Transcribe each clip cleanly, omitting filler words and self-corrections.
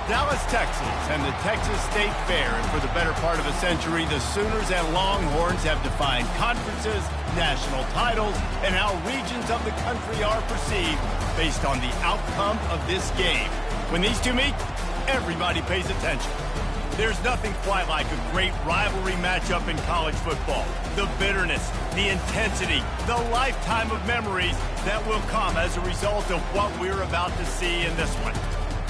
Dallas, Texas, and the Texas State Fair. And for the better part of a century, the Sooners and Longhorns have defined conferences, national titles, and how regions of the country are perceived based on the outcome of this game. When these two meet, everybody pays attention. There's nothing quite like a great rivalry matchup in college football. The bitterness, the intensity, the lifetime of memories that will come as a result of what we're about to see in this one.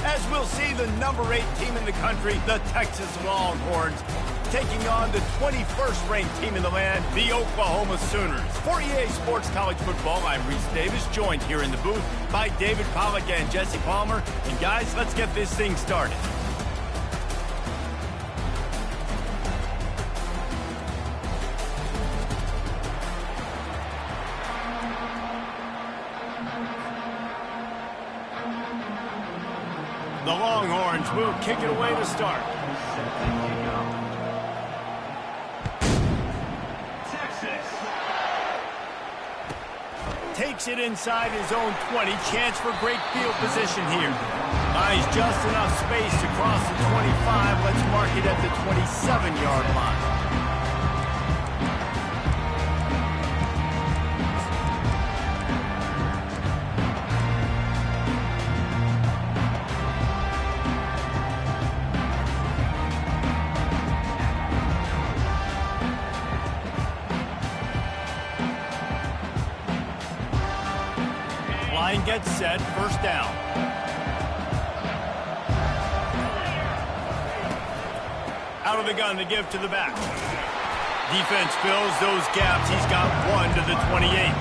As we'll see the number 8 team in the country, the Texas Longhorns, taking on the 21st ranked team in the land, the Oklahoma Sooners. For EA Sports College Football, I'm Reese Davis, joined here in the booth by David Pollack and Jesse Palmer. And guys, let's get this thing started. The Longhorns will kick it away to start. Texas takes it inside his own 20. Chance for great field position here. Buys just enough space to cross the 25. Let's mark it at the 27-yard line. Line gets set, first down. Out of the gun to give to the back. Defense fills those gaps. He's got one to the 28.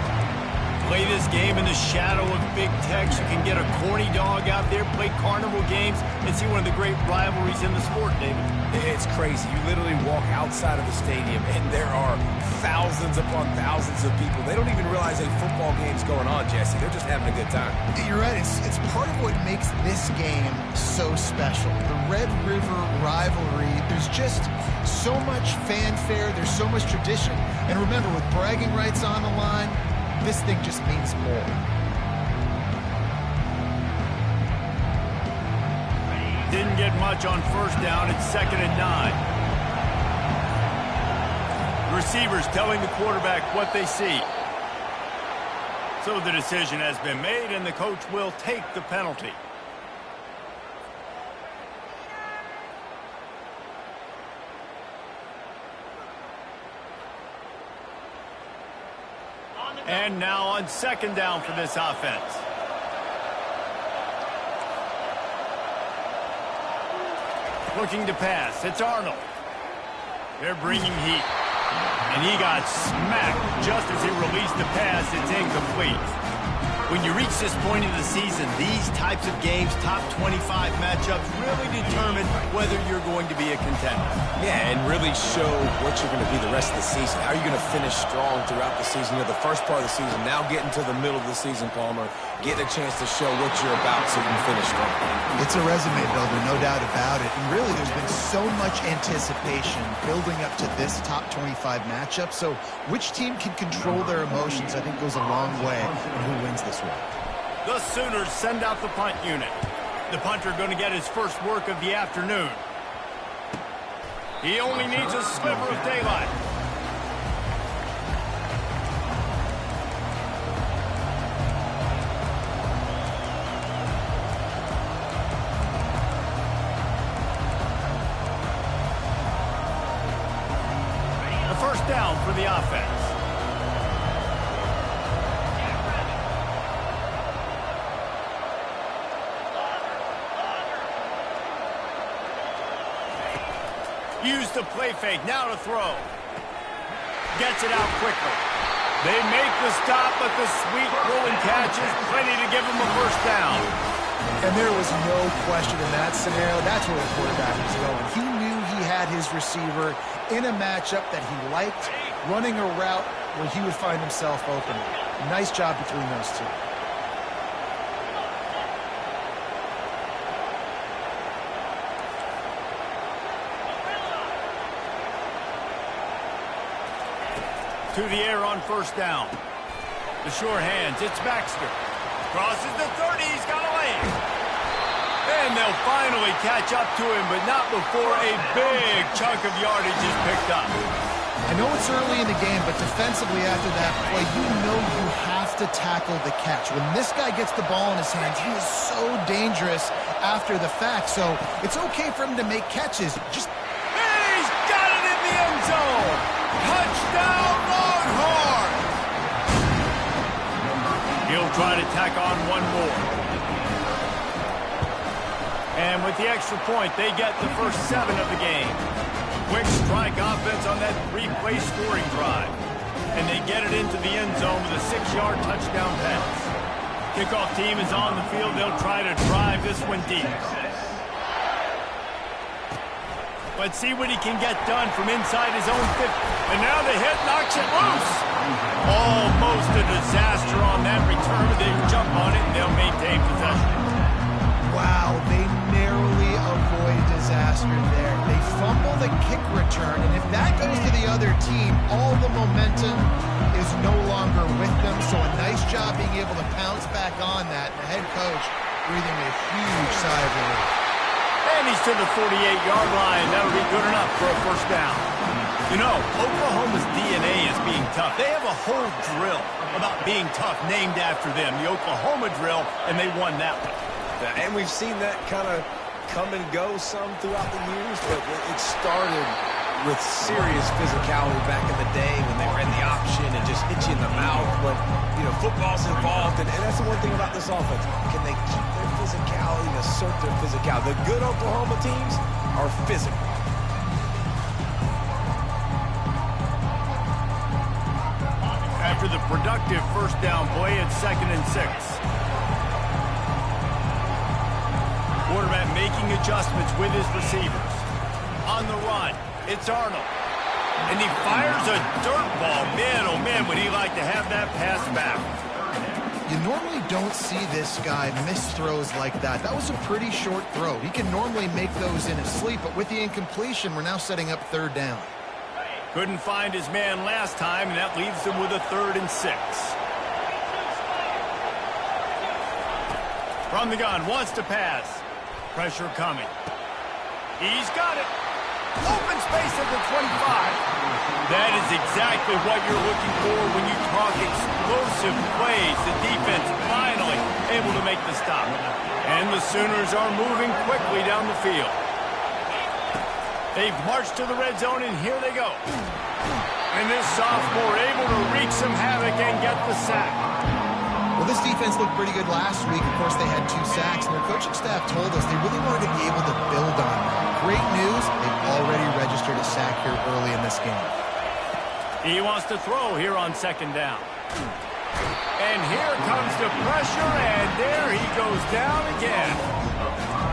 Play this game in the shadow of Big Tex. You can get a corny dog out there, play carnival games, and see one of the great rivalries in the sport, David. It's crazy. You literally walk outside of the stadium, and there are thousands upon thousands of people. They don't even realize a football game's going on, Jesse. They're just having a good time. You're right. It's part of what makes this game so special. The Red River rivalry, there's just so much fanfare. There's so much tradition. And remember, with bragging rights on the line, this thing just means more. Didn't get much on first down. It's 2nd and 9. Receivers telling the quarterback what they see. So the decision has been made, and the coach will take the penalty. And now on 2nd down for this offense. Looking to pass. It's Arnold. They're bringing heat. And he got smacked just as he released the pass. It's incomplete. When you reach this point in the season, these types of games, top 25 matchups, really determine whether you're going to be a contender. Yeah, and really show what you're going to be the rest of the season. How are you going to finish strong throughout the season? You know, the first part of the season, now getting to the middle of the season, Palmer, getting a chance to show what you're about so you can finish strong. It's a resume builder, no doubt about it. And really, there's been so much anticipation building up to this top 25 matchup. So which team can control their emotions, I think, goes a long way in who wins this one. The Sooners send out the punt unit. The punter going to get his first work of the afternoon. He only needs a sliver of daylight. A first down for the offense. Used the play fake, now to throw. Gets it out quickly. They make the stop, but the sweet rolling catch is plenty to give them a first down. And there was no question in that scenario. That's where the quarterback was going. He knew he had his receiver in a matchup that he liked, running a route where he would find himself open. Nice job between those two. To the air on first down. The sure hands, it's Baxter. Crosses the 30, he's got a lane. And they'll finally catch up to him, but not before a big chunk of yardage is picked up. I know it's early in the game, but defensively after that play, you know you have to tackle the catch. When this guy gets the ball in his hands, he is so dangerous after the fact. So it's okay for him to make catches. And he's got it in the end zone. Touchdown, Longhorn. He'll try to tack on one more. And with the extra point, they get the first 7 of the game. Quick strike offense on that 3-play scoring drive. And they get it into the end zone with a 6-yard touchdown pass. Kickoff team is on the field. They'll try to drive this one deep. Let's see what he can get done from inside his own 50. And now the hit knocks it loose. Almost a disaster on that return. They jump on it and they'll maintain possession. Wow, they narrowly avoid disaster there. They fumble the kick return, and if that goes to the other team, all the momentum is no longer with them. So a nice job being able to pounce back on that. The head coach breathing a huge sigh of relief. And he's to the 48-yard line. That'll be good enough for a first down. You know, Oklahoma's DNA is being tough. They have a whole drill about being tough named after them, the Oklahoma drill, and they won that one. And we've seen that kind of come and go some throughout the years, but it started with serious physicality back in the day when they ran the option and just hit you in the mouth. But, you know, football's involved, and that's the one thing about this offense. Can they keep their physicality and assert their physicality? The good Oklahoma teams are physical. After the productive first down play, it's 2nd and 6. Quarterback making adjustments with his receivers. On the run, it's Arnold. And he fires a dirt ball. Man, oh man, would he like to have that pass back. You normally don't see this guy miss throws like that. That was a pretty short throw. He can normally make those in his sleep, but with the incompletion, we're now setting up 3rd down. Couldn't find his man last time, and that leaves him with a 3rd and 6. From the gun, wants to pass. Pressure coming. He's got it. Open space at the 25. That is exactly what you're looking for when you talk explosive plays. The defense finally able to make the stop. And the Sooners are moving quickly down the field. They've marched to the red zone, and here they go. And this sophomore able to wreak some havoc and get the sack. Well, this defense looked pretty good last week. Of course, they had 2 sacks, and their coaching staff told us they really wanted to be able to build on that. Great news, they've already registered a sack here early in this game. He wants to throw here on 2nd down. And here comes the pressure, and there he goes down again.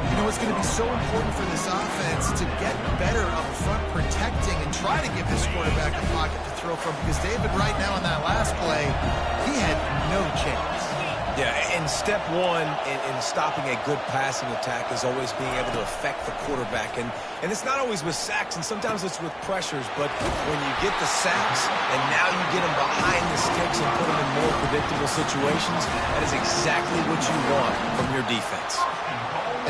You know, it's going to be so important for this offense to get better up front protecting and try to give this quarterback a pocket to throw from, because David right now on that last play, he had no chance. Yeah, and step one in stopping a good passing attack is always being able to affect the quarterback. And it's not always with sacks, and sometimes it's with pressures. But when you get the sacks, and now you get them behind the sticks and put them in more predictable situations, that is exactly what you want from your defense.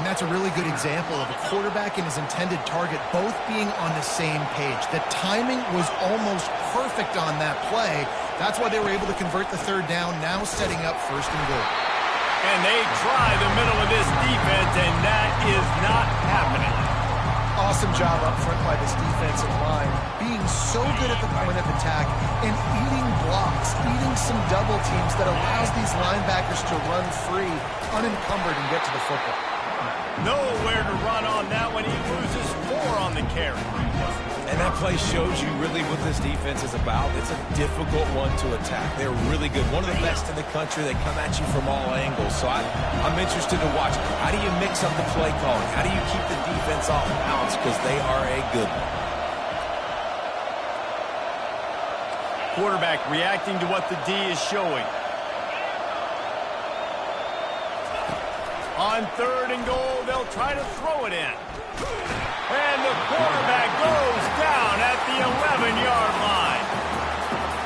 And that's a really good example of a quarterback and his intended target both being on the same page. The timing was almost perfect on that play. That's why they were able to convert the 3rd down, now setting up 1st and goal. And they try the middle of this defense, and that is not happening. Awesome job up front by this defensive line, being so good at the point of attack and eating blocks, eating some double teams that allows these linebackers to run free, unencumbered, and get to the football. Nowhere to run on that one. He loses 4 on the carry. And that play shows you really what this defense is about. It's a difficult one to attack. They're really good. One of the best in the country. They come at you from all angles. So I'm interested to watch. How do you mix up the play calling? How do you keep the defense off balance? Because they are a good one. Quarterback reacting to what the D is showing. On 3rd and goal, they'll try to throw it in. And the quarterback goes down at the 11-yard line.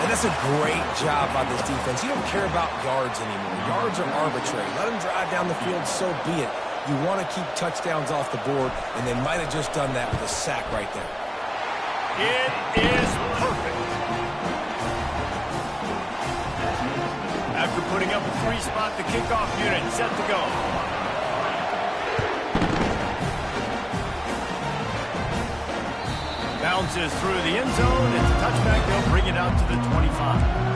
And that's a great job by this defense. You don't care about yards anymore. Yards are arbitrary. Let them drive down the field, so be it. You want to keep touchdowns off the board, and they might have just done that with a sack right there. It is perfect. After putting up a 3-spot, the kickoff unit set to go. Bounces through the end zone. It's a touchback. They'll bring it out to the 25.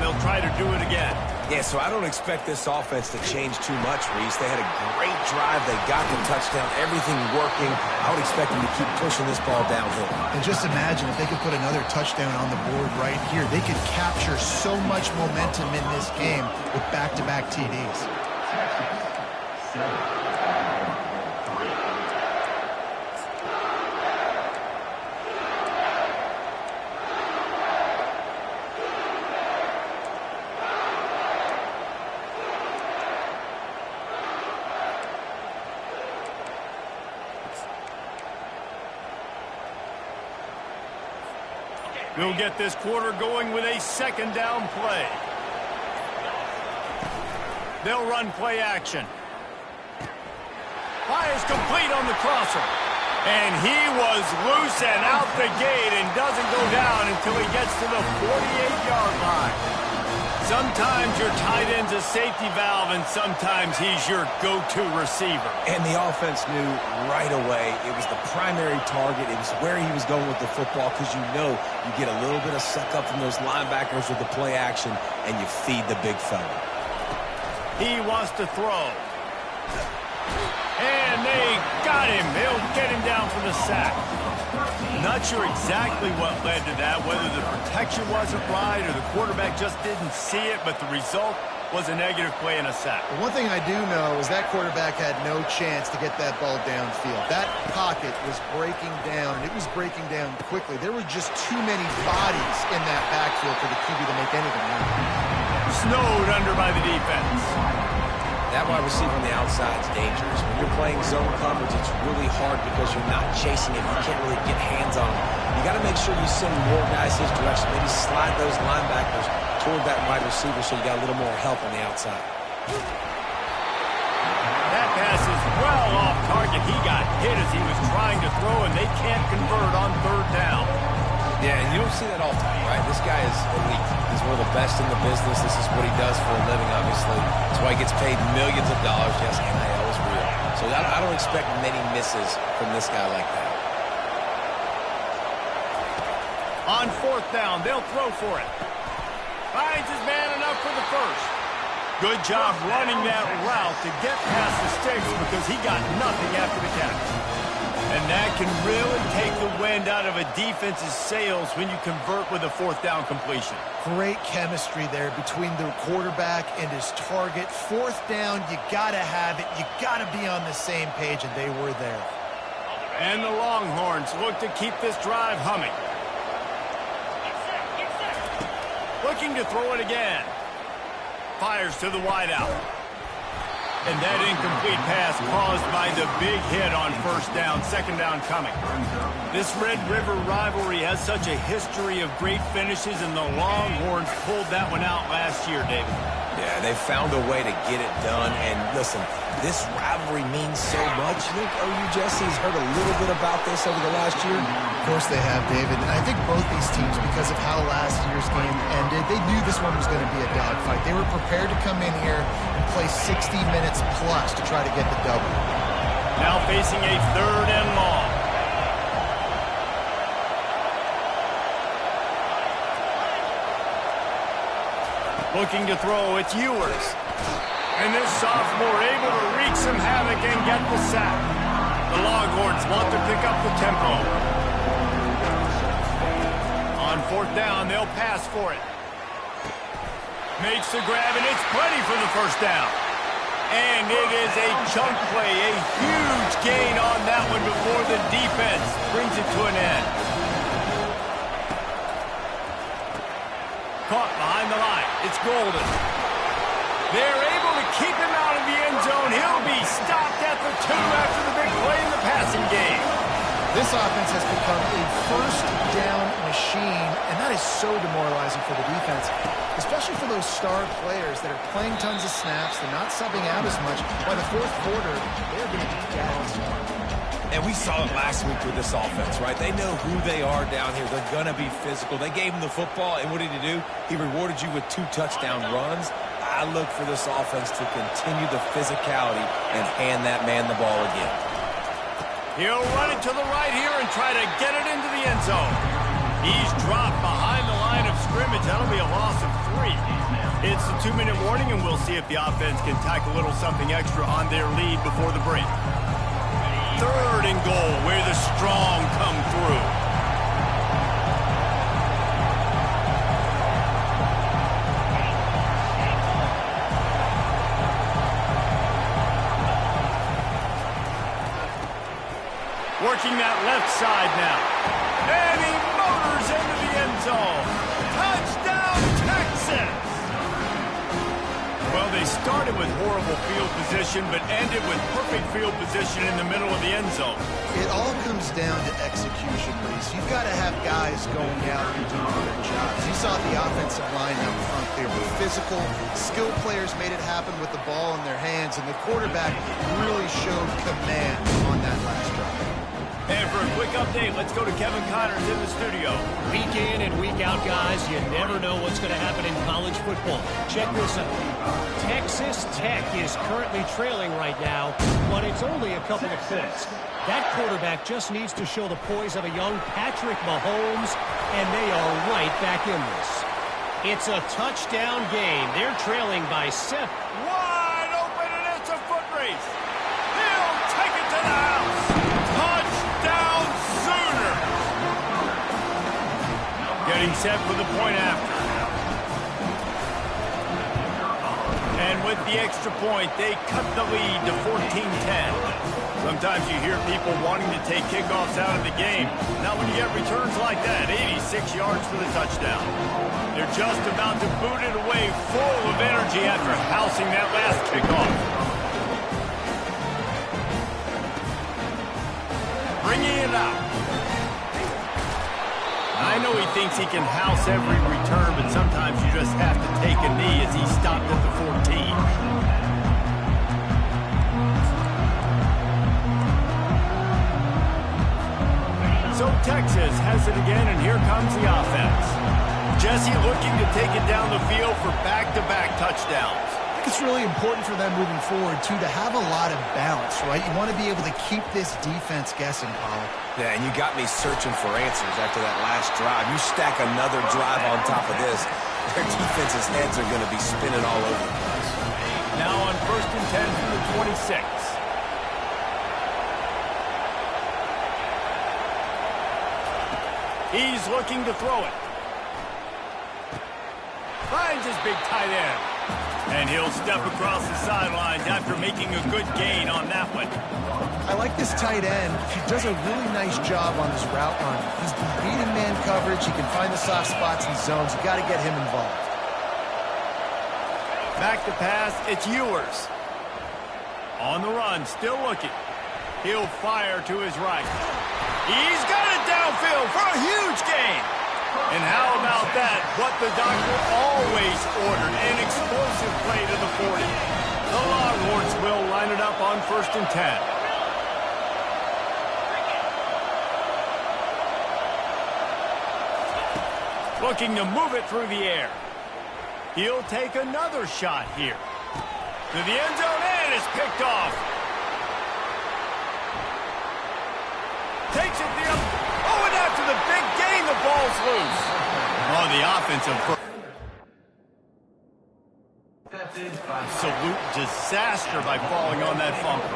They'll try to do it again. Yeah, so I don't expect this offense to change too much, Reese. They had a great drive. They got the touchdown. Everything working. I would expect them to keep pushing this ball downhill. And just imagine if they could put another touchdown on the board right here. They could capture so much momentum in this game with back-to-back TDs. We'll get this quarter going with a second down play. They'll run play action. Fires complete on the crosser. And he was loose and out the gate and doesn't go down until he gets to the 48-yard line. Sometimes your tight end's a safety valve, and sometimes he's your go-to receiver. And the offense knew right away it was the primary target. It was where he was going with the football because you know you get a little bit of suck-up from those linebackers with the play action, and you feed the big fella. He wants to throw. And they got him. They'll get him down for the sack. Not sure exactly what led to that, whether the protection wasn't right or the quarterback just didn't see it, but the result was a negative play and a sack. One thing I do know is that quarterback had no chance to get that ball downfield. That pocket was breaking down, and it was breaking down quickly. There were just too many bodies in that backfield for the QB to make anything happen. Snowed under by the defense. That wide receiver on the outside is dangerous. When you're playing zone coverage, it's really hard because you're not chasing him. You can't really get hands on him. You got to make sure you send more guys his direction. Maybe slide those linebackers toward that wide receiver so you got a little more help on the outside. That pass is well off target. He got hit as he was trying to throw, and they can't convert on third down. Yeah, and you don't see that all the time, right? This guy is elite. He's one of the best in the business. This is what he does for a living, obviously. That's why he gets paid millions of dollars. Yes, NIL is real. So I don't expect many misses from this guy like that. On fourth down, they'll throw for it. Finds his man enough for the first. Good job running that route to get past the sticks because he got nothing after the catch. And that can really take the wind out of a defense's sails when you convert with a fourth down completion. Great chemistry there between the quarterback and his target. Fourth down, you got to have it. You got to be on the same page, and they were there. And the Longhorns look to keep this drive humming. Looking to throw it again. Fires to the wideout. And that incomplete pass caused by the big hit on first down, second down coming. This Red River rivalry has such a history of great finishes, and the Longhorns pulled that one out last year, David. Yeah, they found a way to get it done. And listen, this rivalry means so much. You think OU Jesse's heard a little bit about this over the last year? Of course they have, David. And I think both these teams, because of how last year's game ended, they knew this one was going to be a dogfight. They were prepared to come in here and play 60 minutes plus to try to get the double. Now facing a third and long. Looking to throw, it's Ewers. And this sophomore able to wreak some havoc and get the sack. The Longhorns want to pick up the tempo. On fourth down, they'll pass for it. Makes the grab, and it's plenty for the first down. And it is a chunk play, a huge gain on that one before the defense brings it to an end. caught behind the line. It's Golden. They're able to keep him out of the end zone. He'll be stopped at the 2 after the big play in the passing game. This offense has become a first down machine, and that is so demoralizing for the defense, especially for those star players that are playing tons of snaps. They're not subbing out as much. By the fourth quarter, they're going to be gassed. And we saw it last week with this offense, right? They know who they are down here. They're going to be physical. They gave him the football, and what did he do? He rewarded you with 2 touchdown runs. I look for this offense to continue the physicality and hand that man the ball again. He'll run it to the right here and try to get it into the end zone. He's dropped behind the line of scrimmage. That'll be a loss of 3. It's a 2-minute warning, and we'll see if the offense can tack a little something extra on their lead before the break. 3rd and goal, where the strong come through. Working that left side now. And he motors into the end zone. Touchdown, Texas! Well, they started with horrible field position, but ended with perfect field position in the middle of the end zone. It all comes down to execution, Reese. You've got to have guys going out and doing their jobs. You saw the offensive line out front. They were physical. Skilled players made it happen with the ball in their hands, and the quarterback really showed command on that last drive. And for a quick update, let's go to Kevin Connors in the studio. Week in and week out, guys, you never know what's going to happen in college football. Check this out. Texas Tech is currently trailing right now, but it's only a couple of points. That quarterback just needs to show the poise of a young Patrick Mahomes, and they are right back in this. It's a touchdown game. They're trailing by 7. Wide open, and it's a foot race. He'll take it to the house. Touchdown, Sooner. Getting set for the point after. And with the extra point, they cut the lead to 14-10. Sometimes you hear people wanting to take kickoffs out of the game. Not when you get returns like that, 86 yards for the touchdown. They're just about to boot it away full of energy after housing that last kickoff. Bringing it out. I know he thinks he can house every return, but sometimes you just have to take a knee as he stopped at the 14. So Texas has it again, and here comes the offense. Jesse looking to take it down the field for back-to-back touchdowns. I think it's really important for them moving forward, too, to have a lot of balance, right? You want to be able to keep this defense guessing, Colin. Yeah, and you got me searching for answers after that last drive. You stack another drive on top of this, their defense's heads are going to be spinning all over the place. Now on 1st and 10 from the 26. He's looking to throw it. Finds his big tight end. And he'll step across the sidelines after making a good gain on that one. I like this tight end. He does a really nice job on his route run. He's been beating man coverage. He can find the soft spots and zones. You got to get him involved. Back to pass, it's Ewers. On the run, still looking. He'll fire to his right. He's got it downfield for a huge gain. And how about that? What the doctor always ordered, an explosive play to the 40. The Longhorns will line it up on 1st and 10. Looking to move it through the air. He'll take another shot here. To the end zone, and it's picked off. Takes it the other. Oh, and after the big gain, the ball's loose. Oh, the offensive. Absolute disaster by falling on that fumble.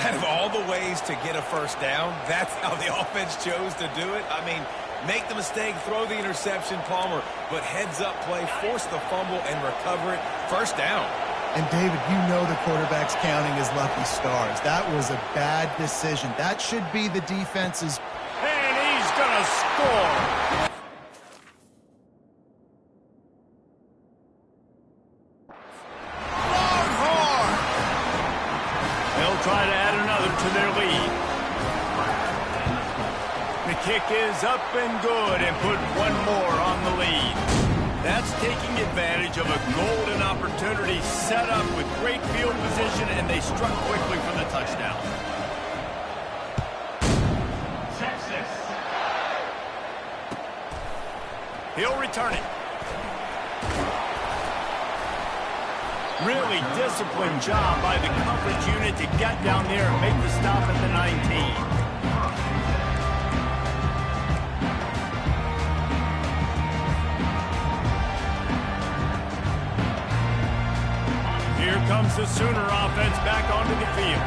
Out of all the ways to get a first down, that's how the offense chose to do it. I mean, make the mistake, throw the interception, Palmer, but heads-up play, force the fumble, and recover it. First down. And, David, you know the quarterback's counting his lucky stars. That was a bad decision. That should be the defense's. And he's going to score. kick is up and good and put one more on the lead. That's taking advantage of a golden opportunity set up with great field position, and they struck quickly for the touchdown. Texas. He'll return it. Really disciplined job by the coverage unit to get down there and make the stop at the 19. Here comes the Sooner offense back onto the field.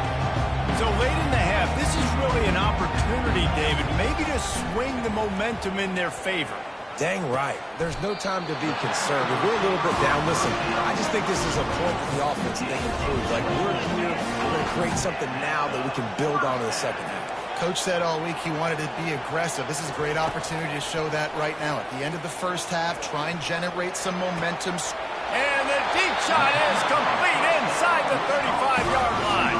So late in the half, this is really an opportunity, David, maybe to swing the momentum in their favor. Dang right. There's no time to be conservative. We're a little bit down. Listen, I just think this is a point in the offense that they can prove. Like, we're here, we're going to create something now that we can build on in the second half. Coach said all week he wanted to be aggressive. This is a great opportunity to show that right now. At the end of the first half, try and generate some momentum. And the deep shot is complete inside the 35-yard line.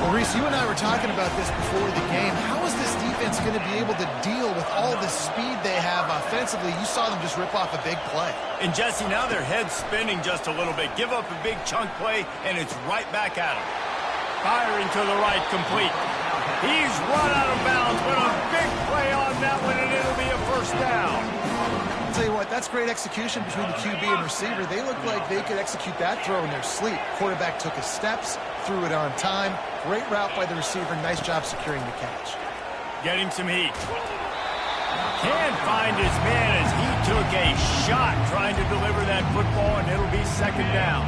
Well, Reese, you and I were talking about this before the game. How is this defense going to be able to deal with all the speed they have offensively? You saw them just rip off a big play. And, Jesse, now their head's spinning just a little bit. Give up a big chunk play, and it's right back at them. Firing to the right, complete. He's run out of bounds, but a big play on that one, and it'll be a first down. I'll tell you what, that's great execution between the QB and receiver. They look like they could execute that throw in their sleep. Quarterback took his steps, threw it on time. Great route by the receiver. Nice job securing the catch. Getting some heat. Can't find his man as he took a shot trying to deliver that football, and it'll be second down.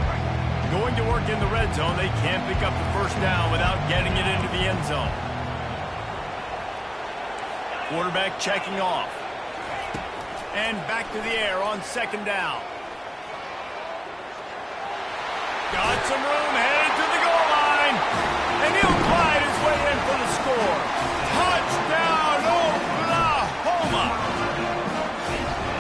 Going to work in the red zone. They can't pick up the first down without getting it into the end zone. Quarterback checking off. And back to the air on second down. Got some room, headed to the goal line. And he'll glide his way in for the score. Touchdown, Oklahoma!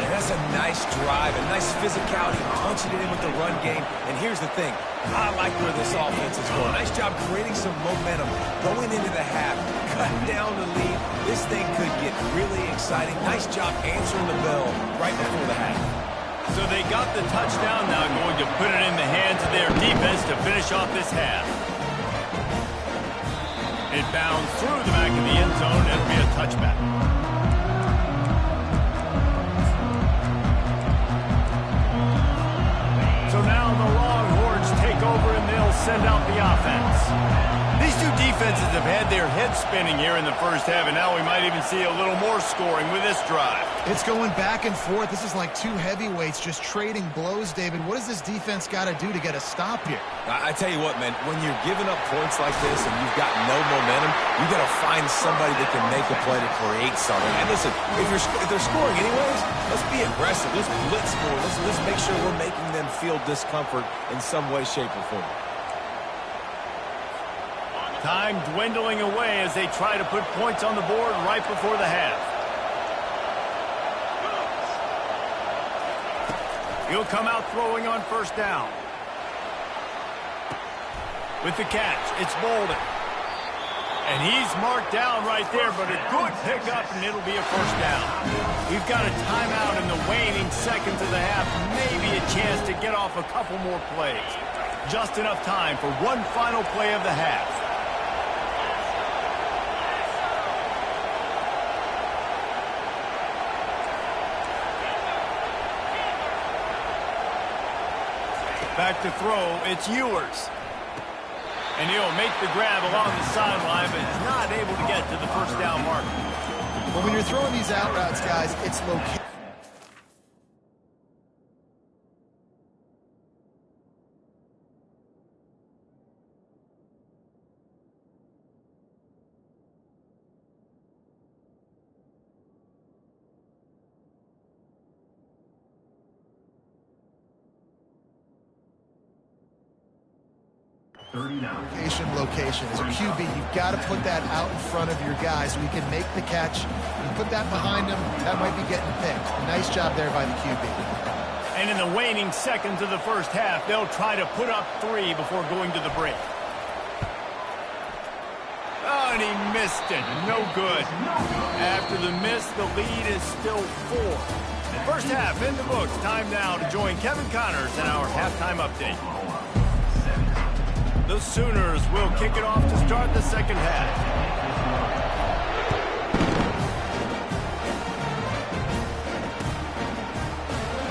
And that's a nice drive, a nice physicality, punching it in with the run game. And here's the thing. I like where this offense is going. Nice job creating some momentum going into the half, cutting down the lead. This thing could get really exciting. Nice job answering the bell right before the half. So they got the touchdown, now going to put it in the hands of their defense to finish off this half. It bounds through the back of the end zone. It'll be a touchback. So now the Longhorns take over and they'll send out the offense. These two defenses have had their heads spinning here in the first half, and now we might even see a little more scoring with this drive. It's going back and forth. This is like two heavyweights just trading blows, David. What does this defense got to do to get a stop here? I tell you what, man, when you're giving up points like this and you've got no momentum, you got to find somebody that can make a play to create something. And listen, if they're scoring anyways, let's be aggressive. Let's blitz more. Let's make sure we're making them feel discomfort in some way, shape, or form. Time dwindling away as they try to put points on the board right before the half. He'll come out throwing on first down. With the catch, it's Bolden. And he's marked down right there, but a good pickup, and it'll be a first down. We've got a timeout in the waning seconds of the half. Maybe a chance to get off a couple more plays. Just enough time for one final play of the half. Back to throw, it's Ewers. And he'll make the grab along the sideline, but is not able to get to the first down mark. Well, when you're throwing these out routes, guys, it's location. Location. As a QB, you've got to put that out in front of your guys so he can make the catch. You put that behind him, that might be getting picked. Nice job there by the QB. And in the waning seconds of the first half, they'll try to put up 3 before going to the break. Oh, and he missed it. No good. After the miss, the lead is still 4. First half in the books. Time now to join Kevin Connors in our halftime update. The Sooners will kick it off to start the second half.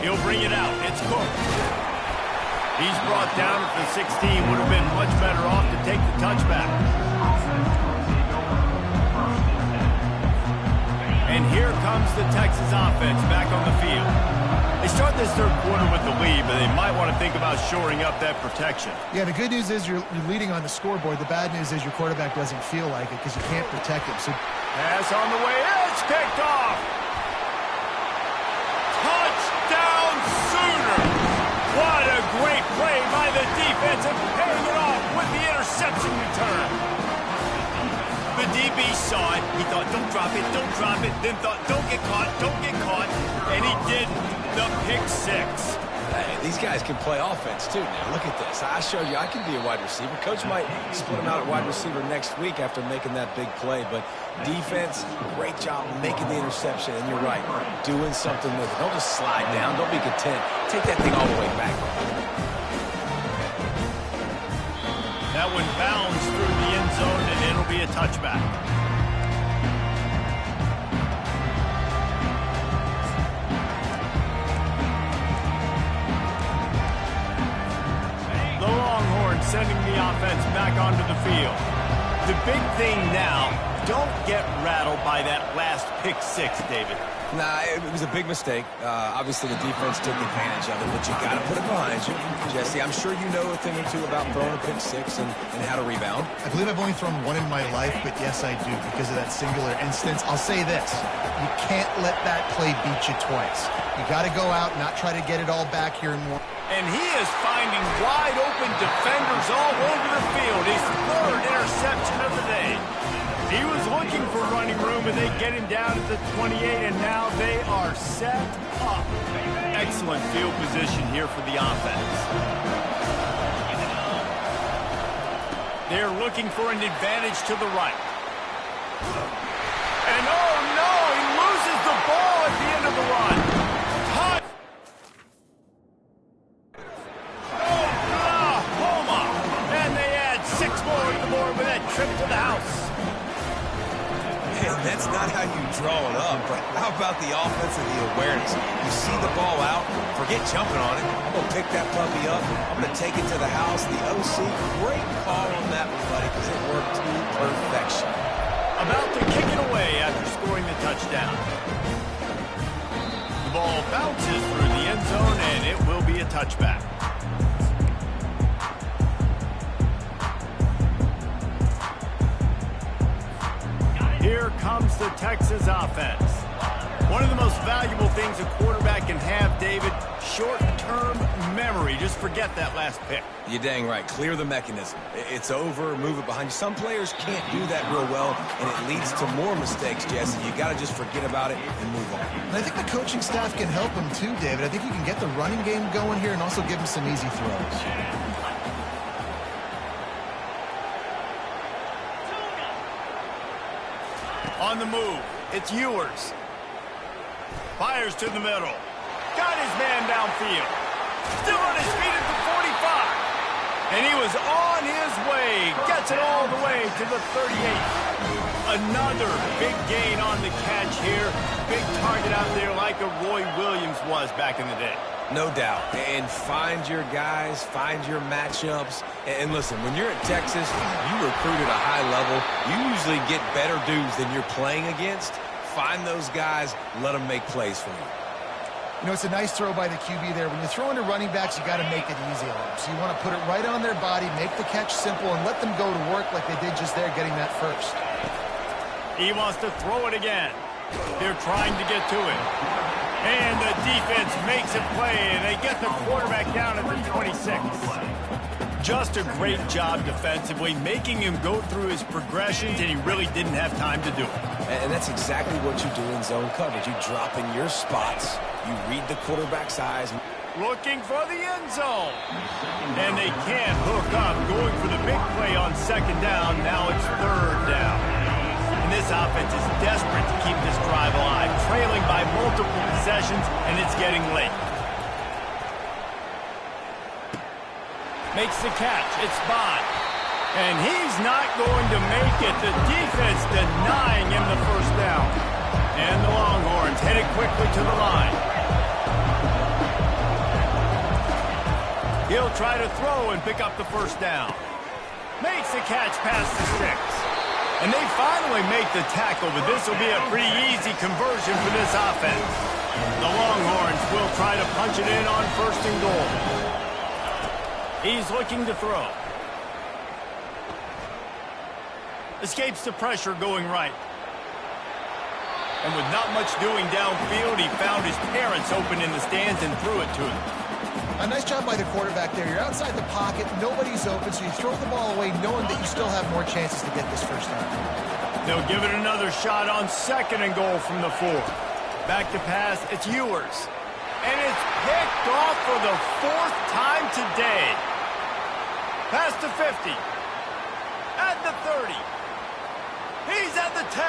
He'll bring it out. It's Cook. He's brought down at the 16. Would have been much better off to take the touchback. And here comes the Texas offense back on the field. They start this third quarter with the lead, but they might want to think about shoring up that protection. Yeah, the good news is you're leading on the scoreboard. The bad news is your quarterback doesn't feel like it because you can't protect him. So pass on the way. It's kicked off. Touchdown Sooners. What a great play by the defense and paying it off with the interception return. The DB saw it. He thought, don't drop it, don't drop it. Then thought, don't get caught, and he didn't. The pick 6. Hey, these guys can play offense, too. Now, look at this. I showed you I can be a wide receiver. Coach might split him out at wide receiver next week after making that big play. But defense, great job making the interception. And you're right, doing something with it. Don't just slide down. Don't be content. Take that thing all the way back. That one bounds through the end zone, and it'll be a touchback. The Longhorns sending the offense back onto the field. The big thing now, don't get rattled by that last pick 6, David. Nah, it was a big mistake. Obviously, the defense took advantage of it, but you got to put it behind you. Jesse, I'm sure you know a thing or two about throwing a pick 6 and how to rebound. I believe I've only thrown one in my life, but yes, I do because of that singular instance. I'll say this. You can't let that play beat you twice. You got to go out, not try to get it all back here in one. And he is finding wide-open defenders all over the field. His 3rd interception of the day. He was looking for running room, and they get him down at the 28, and now they are set up. Excellent field position here for the offense. They're looking for an advantage to the right. And oh no, he loses the ball at the end of the run. Oklahoma! And they add 6 more to the board with that trip to the house. And that's not how you draw it up, but how about the offense and the awareness? You see the ball out, forget jumping on it. I'm going to pick that puppy up. I'm going to take it to the house. The OC, great call on that one, buddy, because it worked to perfection. About to kick it away after scoring the touchdown. The ball bounces through the end zone, and it will be a touchback. Here comes the Texas offense. One of the most valuable things a quarterback can have, David, short-term memory. Just forget that last pick. You're dang right. Clear the mechanism. It's over, move it behind you. Some players can't do that real well, and it leads to more mistakes, Jesse. You got to just forget about it and move on. And I think the coaching staff can help him too, David. I think you can get the running game going here and also give him some easy throws. On the move, it's Ewers. Fires to the middle. Got his man downfield. Still on his feet at the 45. And he was on his way. Gets it all the way to the 38. Another big gain on the catch here. Big target out there like a Roy Williams was back in the day. No doubt. And find your guys, find your matchups. And listen, when you're at Texas, you recruit at a high level. You usually get better dudes than you're playing against. Find those guys, let them make plays for you. You know, it's a nice throw by the QB there. When you're throwing to running backs, you got to make it easy on them. So you want to put it right on their body, make the catch simple, and let them go to work like they did just there, getting that first. He wants to throw it again. They're trying to get to it. And the defense makes a play, and they get the quarterback down at the 26. Just a great job defensively, making him go through his progressions, and he really didn't have time to do it. And that's exactly what you do in zone coverage. You drop in your spots, you read the quarterback's eyes. Looking for the end zone. And they can't hook up, going for the big play on second down. Now it's third down. this offense is desperate to keep this drive alive, trailing by multiple possessions, and it's getting late. Makes the catch. It's Bond. And he's not going to make it. The defense denying him the first down. And the Longhorns headed quickly to the line. He'll try to throw and pick up the first down. Makes the catch past the 6. And they finally make the tackle, but this will be a pretty easy conversion for this offense. The Longhorns will try to punch it in on 1st and goal. He's looking to throw. Escapes the pressure going right. And with not much doing downfield, he found his parents open in the stands and threw it to him. A nice job by the quarterback there. You're outside the pocket, nobody's open, so you throw the ball away knowing that you still have more chances to get this first down. They'll give it another shot on 2nd and goal from the 4. Back to pass, it's Ewers. And it's picked off for the 4th time today. Past the 50. At the 30. He's at the 10.